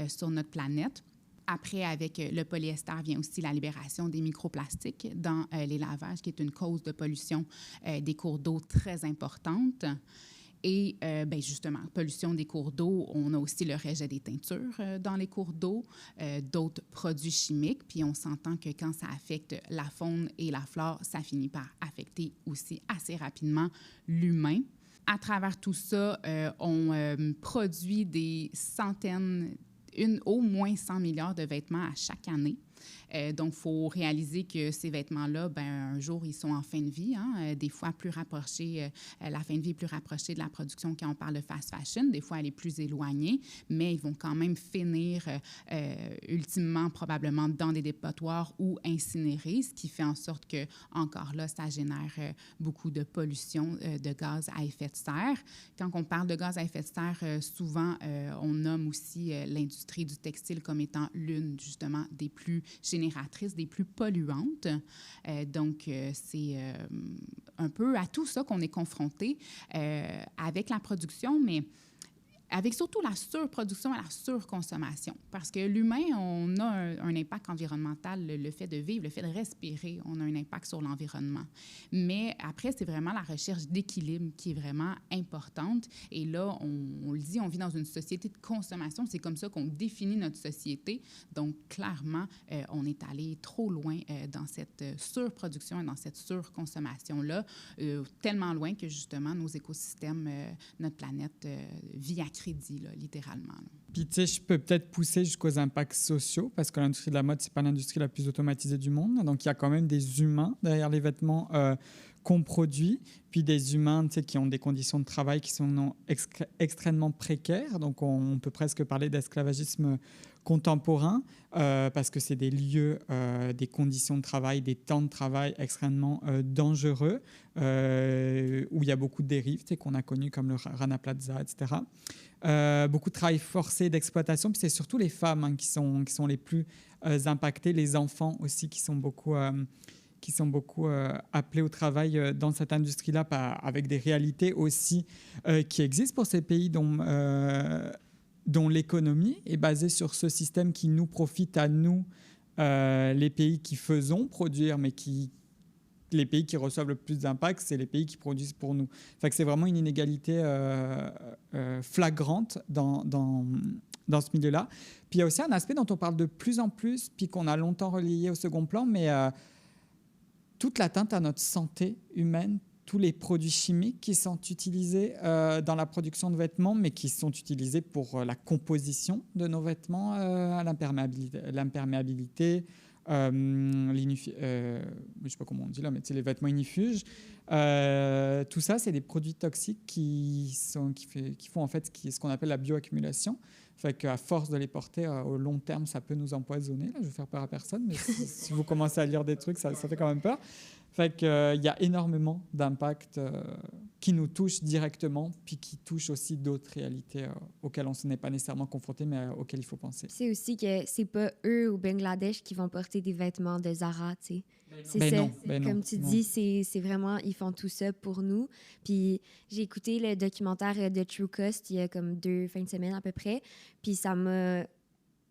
sur notre planète. Après, avec le polyester, vient aussi la libération des microplastiques dans les lavages, qui est une cause de pollution des cours d'eau très importante. Et justement, pollution des cours d'eau, on a aussi le rejet des teintures dans les cours d'eau, d'autres produits chimiques. Puis on s'entend que quand ça affecte la faune et la flore, ça finit par affecter aussi assez rapidement l'humain. À travers tout ça, on produit des centaines, au moins 100 milliards de vêtements à chaque année. Donc, il faut réaliser que ces vêtements-là, un jour, ils sont en fin de vie. Des fois, plus rapprochés, la fin de vie est plus rapprochée de la production quand on parle de fast fashion. Des fois, elle est plus éloignée, mais ils vont quand même finir ultimement, probablement, dans des dépotoirs ou incinérés, ce qui fait en sorte que, encore là, ça génère beaucoup de pollution de gaz à effet de serre. Quand on parle de gaz à effet de serre, souvent, on nomme aussi l'industrie du textile comme étant l'une, justement, des plus génératrices, des plus polluantes. Donc, c'est un peu à tout ça qu'on est confronté avec la production, mais avec surtout la surproduction et la surconsommation. Parce que l'humain, on a un impact environnemental, le fait de vivre, le fait de respirer, on a un impact sur l'environnement. Mais après, c'est vraiment la recherche d'équilibre qui est vraiment importante. Et là, on le dit, on vit dans une société de consommation. C'est comme ça qu'on définit notre société. Donc, clairement, on est allé trop loin dans cette surproduction et dans cette surconsommation-là, tellement loin que, justement, nos écosystèmes, notre planète vit à crédit, là, littéralement. Là. Puis, tu sais, je peux peut-être pousser jusqu'aux impacts sociaux, parce que l'industrie de la mode, c'est pas l'industrie la plus automatisée du monde. Donc, il y a quand même des humains derrière les vêtements qu'on produit, puis des humains, tu sais, qui ont des conditions de travail qui sont extrêmement précaires. Donc, on peut presque parler d'esclavagisme contemporain, parce que c'est des lieux, des conditions de travail, des temps de travail extrêmement dangereux, où il y a beaucoup de dérives, tu sais, qu'on a connues comme le Rana Plaza, etc. Beaucoup de travail forcé, d'exploitation, puis c'est surtout les femmes qui sont les plus impactées, les enfants aussi qui sont beaucoup appelés au travail dans cette industrie-là, avec des réalités aussi qui existent pour ces pays dont l'économie est basée sur ce système qui nous profite à nous, les pays qui faisons produire, mais les pays qui reçoivent le plus d'impact, c'est les pays qui produisent pour nous. Fait que c'est vraiment une inégalité flagrante dans ce milieu-là. Puis il y a aussi un aspect dont on parle de plus en plus, puis qu'on a longtemps relayé au second plan, mais toute l'atteinte à notre santé humaine, tous les produits chimiques qui sont utilisés dans la production de vêtements, mais qui sont utilisés pour la composition de nos vêtements, l'imperméabilité, je ne sais pas comment on dit là, mais les vêtements ignifuges. Tout ça, c'est des produits toxiques qui font en fait ce qu'on appelle la bioaccumulation. Fait qu'à force de les porter au long terme, ça peut nous empoisonner. Là, je vais faire peur à personne, mais si vous commencez à lire des trucs, ça fait quand même peur. Fait qu'il y a énormément d'impacts qui nous touchent directement, puis qui touchent aussi d'autres réalités auxquelles on ne n'est pas nécessairement confronté, mais auxquelles il faut penser. C'est aussi que c'est pas eux au Bangladesh qui vont porter des vêtements de Zara, tu sais. Comme tu dis, c'est vraiment, ils font tout ça pour nous. Puis j'ai écouté le documentaire de True Cost il y a comme 2 fins de semaine à peu près, puis ça m'a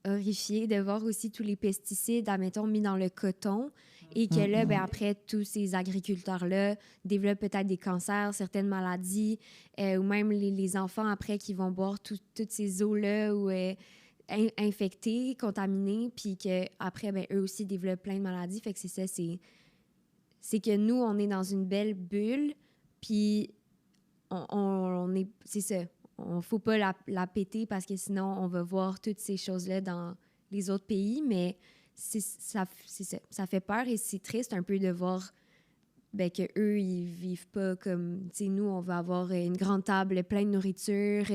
horrifiée de voir aussi tous les pesticides, admettons, mis dans le coton, et que là, après, tous ces agriculteurs-là développent peut-être des cancers, certaines maladies, ou même les enfants, après, qui vont boire toutes ces eaux-là ou infectées, contaminées, puis qu'après, eux aussi développent plein de maladies. Fait que c'est ça, c'est que nous, on est dans une belle bulle, puis on est... C'est ça. On ne faut pas la péter parce que sinon, on va voir toutes ces choses-là dans les autres pays, mais ça fait peur et c'est triste un peu de voir qu'eux, ils vivent pas comme... Nous, on va avoir une grande table pleine de nourriture,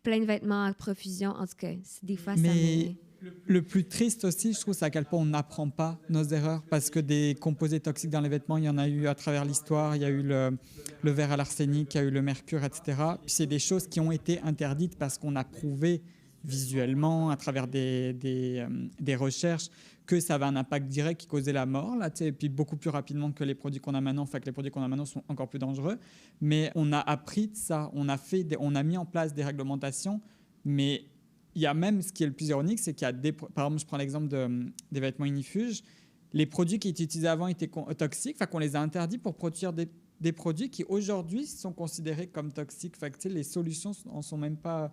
plein de vêtements à profusion. En tout cas, des fois, Le plus triste aussi, je trouve, c'est à quel point on n'apprend pas nos erreurs, parce que des composés toxiques dans les vêtements, il y en a eu à travers l'histoire. Il y a eu le verre à l'arsenic, il y a eu le mercure, etc. Puis c'est des choses qui ont été interdites parce qu'on a prouvé visuellement, à travers des recherches, que ça avait un impact direct qui causait la mort, là, et puis beaucoup plus rapidement que les produits qu'on a maintenant. Fait que les produits qu'on a maintenant sont encore plus dangereux. Mais on a appris de ça, on a mis en place des réglementations, mais il y a même, ce qui est le plus ironique, c'est qu'il y a par exemple, je prends l'exemple des vêtements ignifuges, les produits qui étaient utilisés avant étaient toxiques, fait qu'on les a interdits pour produire des produits qui aujourd'hui sont considérés comme toxiques. Fait que, les solutions n'en sont même pas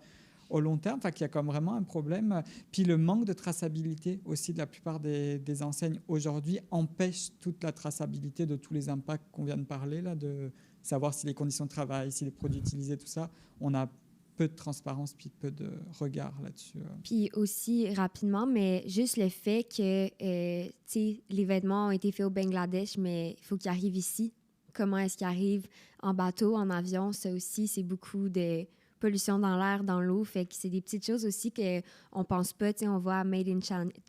au long terme, fait qu'il y a comme vraiment un problème. Puis le manque de traçabilité aussi de la plupart des enseignes aujourd'hui empêche toute la traçabilité de tous les impacts qu'on vient de parler, là, de savoir si les conditions de travail, si les produits utilisés, tout ça, on a peu de transparence puis peu de regard là-dessus. Puis aussi, rapidement, mais juste le fait que tu sais, les vêtements ont été faits au Bangladesh, mais il faut qu'ils arrivent ici. Comment est-ce qu'ils arrivent en bateau, en avion? Ça aussi, c'est beaucoup de pollution dans l'air, dans l'eau. Fait que c'est des petites choses aussi qu'on pense pas. Tu sais, on voit Made in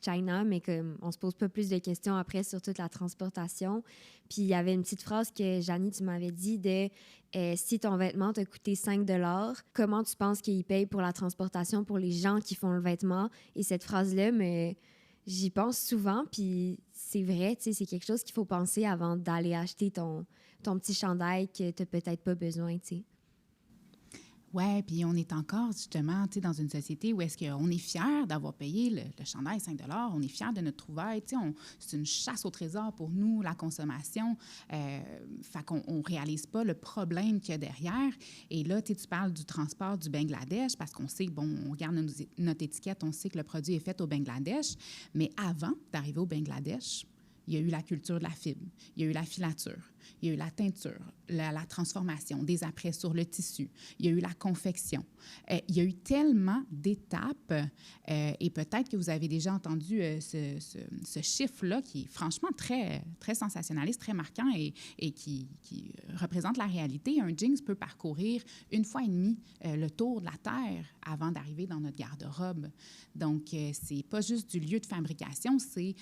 China, mais on se pose pas plus de questions après sur toute la transportation. Puis il y avait une petite phrase que, Janie, tu m'avais dit de si ton vêtement t'a coûté 5 $, comment tu penses qu'il paye pour la transportation pour les gens qui font le vêtement? Et cette phrase-là, j'y pense souvent, puis c'est vrai, tu sais, c'est quelque chose qu'il faut penser avant d'aller acheter ton petit chandail que tu n'as peut-être pas besoin, tu sais. Oui, puis on est encore justement dans une société où est-ce qu'on est fier d'avoir payé le chandail 5 $, on est fier de notre trouvaille. C'est une chasse au trésor pour nous, la consommation. Fait qu'on ne réalise pas le problème qu'il y a derrière. Et là, tu parles du transport du Bangladesh parce qu'on sait, bon, on regarde notre étiquette, on sait que le produit est fait au Bangladesh. Mais avant d'arriver au Bangladesh, il y a eu la culture de la fibre, il y a eu la filature, il y a eu la teinture, la transformation des apprêts sur le tissu, il y a eu la confection. Il y a eu tellement d'étapes et peut-être que vous avez déjà entendu ce chiffre-là qui est franchement très, très sensationnaliste, très marquant et qui représente la réalité. Un jeans peut parcourir 1,5 fois le tour de la Terre avant d'arriver dans notre garde-robe. Donc, c'est pas juste du lieu de fabrication, c'est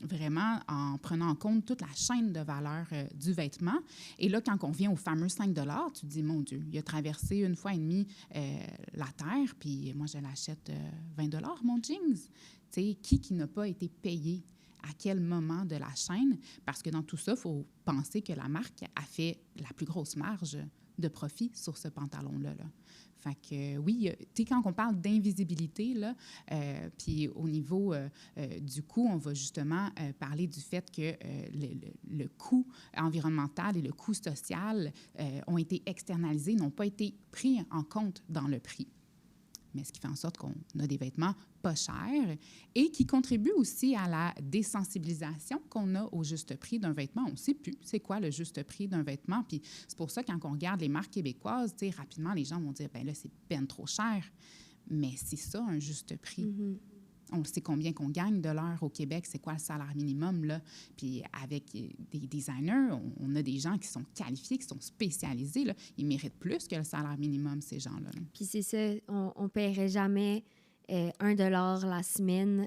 vraiment en prenant en compte toute la chaîne de valeur du vêtement. Et là, quand on vient au fameux 5 $, tu te dis, mon Dieu, il a traversé 1,5 fois la Terre, puis moi, je l'achète 20 $, mon jeans. Tu sais, qui n'a pas été payé? À quel moment de la chaîne? Parce que dans tout ça, il faut penser que la marque a fait la plus grosse marge de profit sur ce pantalon-là. Fait que oui, tu sais, quand on parle d'invisibilité, là, puis au niveau du coût, on va justement parler du fait que le coût environnemental et le coût social ont été externalisés, n'ont pas été pris en compte dans le prix. Mais ce qui fait en sorte qu'on a des vêtements pas chers et qui contribuent aussi à la désensibilisation qu'on a au juste prix d'un vêtement. On ne sait plus c'est quoi le juste prix d'un vêtement. Puis c'est pour ça, quand on regarde les marques québécoises, rapidement, les gens vont dire, bien là, c'est peine trop cher. Mais c'est ça, un juste prix. Mm-hmm. On sait combien qu'on gagne de l'heure au Québec, c'est quoi le salaire minimum, là. Puis avec des designers, on a des gens qui sont qualifiés, qui sont spécialisés, là. Ils méritent plus que le salaire minimum, ces gens-là. Puis c'est ça, on ne paierait jamais 1 $ la semaine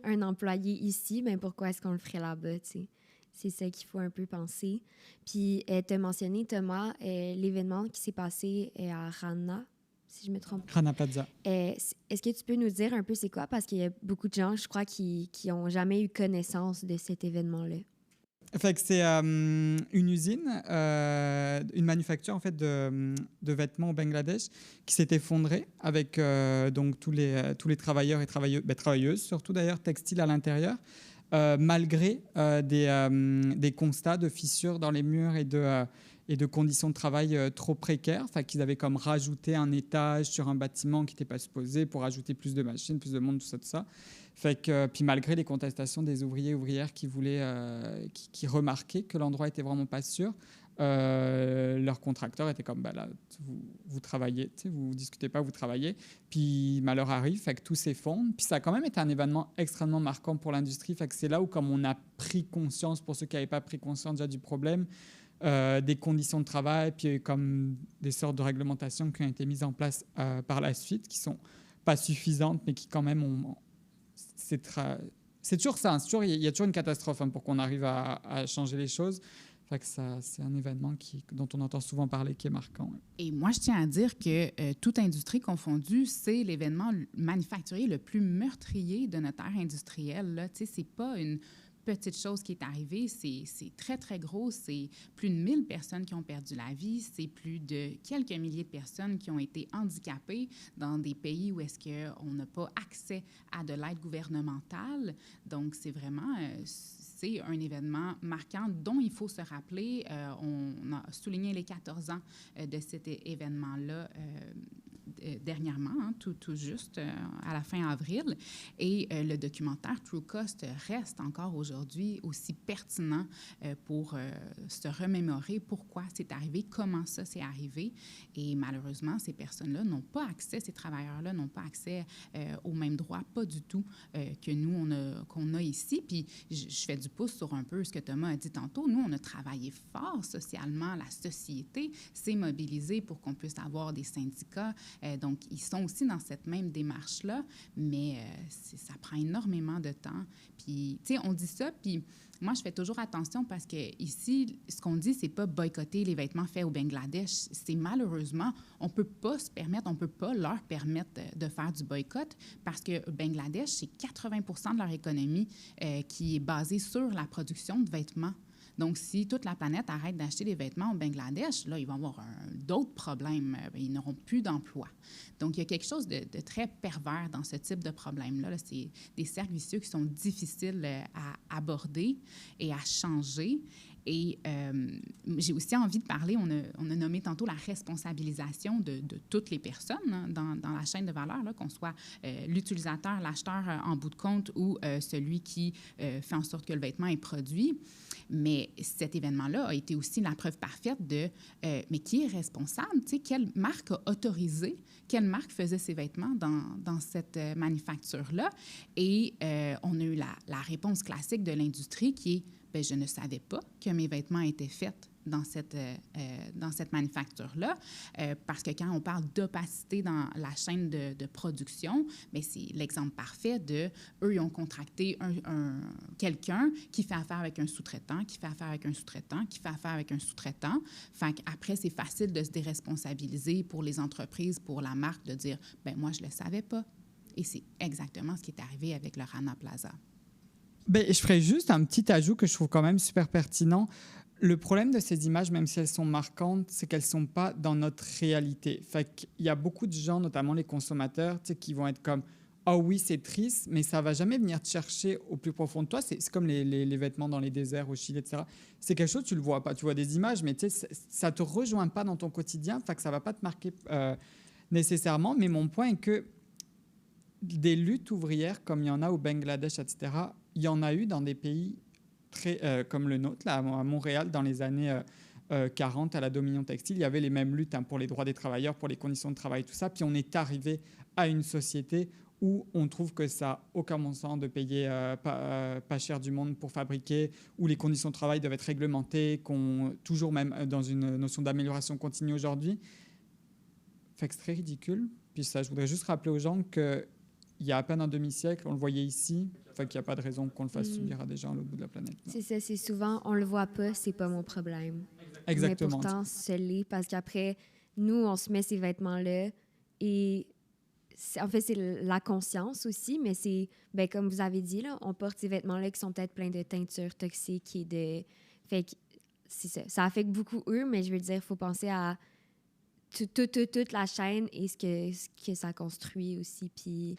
un employé ici, mais pourquoi est-ce qu'on le ferait là-bas, tu sais? C'est ça qu'il faut un peu penser. Puis tu as mentionné, Thomas, l'événement qui s'est passé à Rana, si je me trompe. Rana Plaza. Est-ce que tu peux nous dire un peu c'est quoi? Parce qu'il y a beaucoup de gens, je crois, qui n'ont jamais eu connaissance de cet événement-là. Fait que c'est une usine, une manufacture en fait de vêtements au Bangladesh qui s'est effondrée avec donc tous les travailleurs et travailleuses, surtout d'ailleurs textiles à l'intérieur, malgré des constats de fissures dans les murs et de conditions de travail trop précaires. Enfin, qu'ils avaient comme rajouté un étage sur un bâtiment qui n'était pas supposé pour ajouter plus de machines, plus de monde, tout ça. Fait que, puis malgré les contestations des ouvriers et ouvrières qui qui remarquaient que l'endroit était vraiment pas sûr, leur contracteur était comme, là, vous travaillez, vous discutez pas, vous travaillez. Puis malheur arrive, fait que tout s'effondre. Puis ça a quand même été un événement extrêmement marquant pour l'industrie. Fait que c'est là où, comme on a pris conscience, pour ceux qui n'avaient pas pris conscience déjà du problème, des conditions de travail, puis comme des sortes de réglementations qui ont été mises en place par la suite, qui sont pas suffisantes, mais qui quand même c'est toujours ça. Il y a toujours une catastrophe pour qu'on arrive à changer les choses. Fait que c'est un événement dont on entend souvent parler, qui est marquant. Et moi, je tiens à dire que toute industrie confondue, c'est l'événement manufacturier le plus meurtrier de notre ère industrielle. Là. Tu sais, c'est pas une petite chose qui est arrivée, c'est très, très gros. C'est plus de 1000 personnes qui ont perdu la vie, c'est plus de quelques milliers de personnes qui ont été handicapées dans des pays où est-ce qu'on n'a pas accès à de l'aide gouvernementale. Donc, c'est vraiment... c'est un événement marquant dont il faut se rappeler. On a souligné les 14 ans de cet événement-là dernièrement, tout juste à la fin avril. Et le documentaire True Cost reste encore aujourd'hui aussi pertinent pour se remémorer pourquoi c'est arrivé, comment ça s'est arrivé. Et malheureusement, ces personnes-là n'ont pas accès, ces travailleurs-là n'ont pas accès aux mêmes droits, pas du tout, que nous, qu'on a ici. Puis je fais du pouce sur un peu ce que Thomas a dit tantôt. Nous, on a travaillé fort socialement. La société s'est mobilisée pour qu'on puisse avoir des syndicats. Donc, ils sont aussi dans cette même démarche-là, mais ça prend énormément de temps. Puis, tu sais, on dit ça, puis moi, je fais toujours attention parce que ici, ce qu'on dit, c'est pas boycotter les vêtements faits au Bangladesh. C'est malheureusement, on peut pas se permettre, on peut pas leur permettre de faire du boycott parce que le Bangladesh, c'est 80% de leur économie qui est basée sur la production de vêtements. Donc, si toute la planète arrête d'acheter des vêtements au Bangladesh, là, ils vont avoir d'autres problèmes. Ils n'auront plus d'emploi. Donc, il y a quelque chose de très pervers dans ce type de problème-là. Là, c'est des cercles vicieux qui sont difficiles à aborder et à changer. Et j'ai aussi envie de parler, on a nommé tantôt la responsabilisation de toutes les personnes dans la chaîne de valeur, là, qu'on soit l'utilisateur, l'acheteur en bout de compte ou celui qui fait en sorte que le vêtement est produit. Mais cet événement-là a été aussi la preuve parfaite de mais qui est responsable? Tu sais, quelle marque a autorisé, quelle marque faisait ses vêtements dans cette manufacture-là? Et on a eu la réponse classique de l'industrie qui est bien, je ne savais pas que mes vêtements étaient faits dans cette manufacture-là, parce que quand on parle d'opacité dans la chaîne de production, bien, c'est l'exemple parfait de eux, ils ont contracté quelqu'un qui fait affaire avec un sous-traitant, qui fait affaire avec un sous-traitant, qui fait affaire avec un sous-traitant. Fait qu'après, c'est facile de se déresponsabiliser pour les entreprises, pour la marque, de dire, bien, moi, je ne le savais pas. Et c'est exactement ce qui est arrivé avec le Rana Plaza. Ben, je ferais juste un petit ajout que je trouve quand même super pertinent. Le problème de ces images, même si elles sont marquantes, c'est qu'elles ne sont pas dans notre réalité. Fait qu'il y a beaucoup de gens, notamment les consommateurs, qui vont être comme « Ah oui, c'est triste », mais ça ne va jamais venir te chercher au plus profond de toi. C'est comme les vêtements dans les déserts au Chili, etc. C'est quelque chose, tu ne le vois pas. Tu vois des images, mais ça ne te rejoint pas dans ton quotidien. Fait que ça ne va pas te marquer nécessairement. Mais mon point est que des luttes ouvrières, comme il y en a au Bangladesh, etc., il y en a eu dans des pays comme le nôtre, là, à Montréal, dans les années 40, à la Dominion textile. Il y avait les mêmes luttes pour les droits des travailleurs, pour les conditions de travail, tout ça. Puis on est arrivé à une société où on trouve que ça n'a aucun bon sens de payer pas cher du monde pour fabriquer, où les conditions de travail doivent être réglementées, toujours même dans une notion d'amélioration continue aujourd'hui. Fait que c'est très ridicule. Puis ça, je voudrais juste rappeler aux gens que il y a à peine un demi-siècle, on le voyait ici, fait qu'il n'y a pas de raison qu'on le fasse subir à des gens à l'autre bout de la planète. Non. C'est ça, c'est souvent, on le voit pas, c'est pas mon problème. Exactement. Mais pourtant, ce l'est, parce qu'après, nous, on se met ces vêtements-là et en fait, c'est la conscience aussi, mais c'est, ben, comme vous avez dit, là, on porte ces vêtements-là qui sont peut-être pleins de teintures toxiques et de... Fait que c'est ça. Ça affecte beaucoup eux, mais je veux dire, il faut penser à toute la chaîne et ce que ça construit aussi, puis...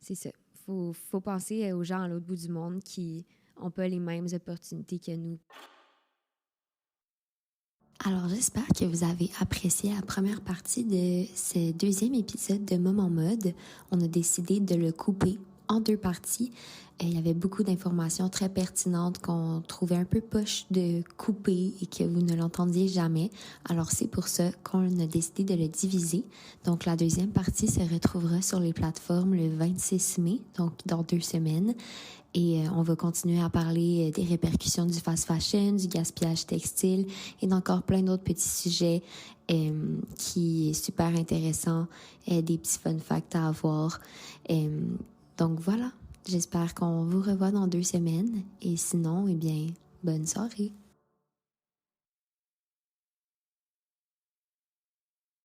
C'est ça. Faut penser aux gens à l'autre bout du monde qui n'ont pas les mêmes opportunités que nous. Alors, j'espère que vous avez apprécié la première partie de ce deuxième épisode de Moment Mode. On a décidé de le couper en 2 parties. Il y avait beaucoup d'informations très pertinentes qu'on trouvait un peu poche de couper et que vous ne l'entendiez jamais. Alors, c'est pour ça qu'on a décidé de le diviser. Donc, la deuxième partie se retrouvera sur les plateformes le 26 mai, donc dans 2 semaines. Et on va continuer à parler des répercussions du fast fashion, du gaspillage textile et d'encore plein d'autres petits sujets qui est super intéressant, des petits fun facts à avoir. Donc voilà. J'espère qu'on vous revoit dans 2 semaines. Et sinon, eh bien, bonne soirée.